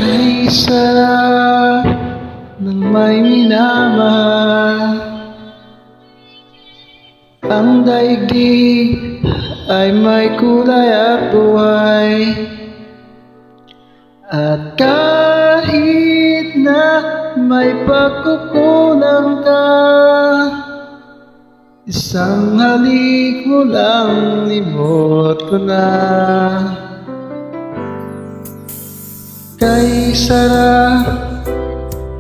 Kay sarap ng may minamahal, ang daigdig ay may kulay at buhay. At kahit na may pagkukulang ka, isang halik mo lang limot ko na. Kay sarap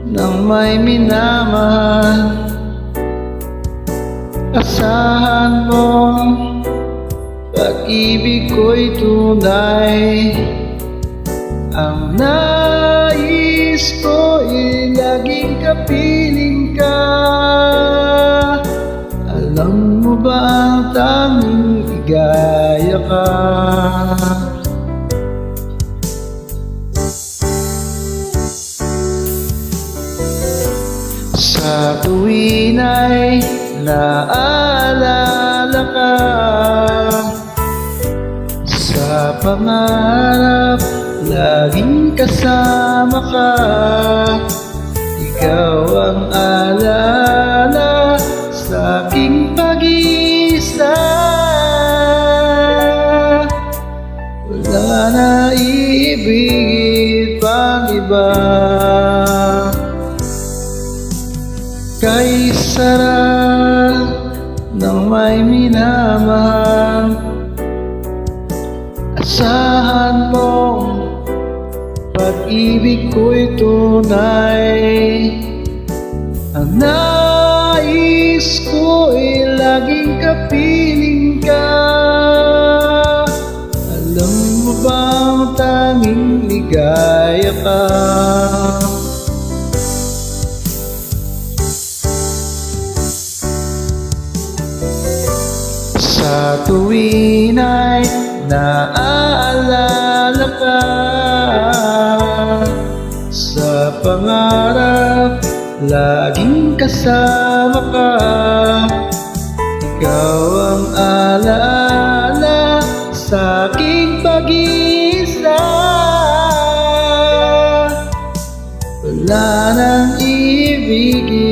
ng may minamahal, asahan mo pag-ibig ko'y tunay. Ang nais ko'y laging kapiling ka. Alam mo ba ang tanging ligaya ka? Sa tuwin ay naaalala ka, sa pangarap laging kasama ka. Ikaw ang alala sa aking pag-iisa. Wala na iibigin pang iba. Kay sarap ng may minamahal, asahan mong pag-ibig ko'y tunay. Ang nais ko'y laging kapiling ka. Alam mo ba ang tanging ligaya ka? Sa tuwin ay naaalala ka, sa pangarap laging kasama ka. Ikaw ang alaala sa aking pag-iisa. Wala nang ibigin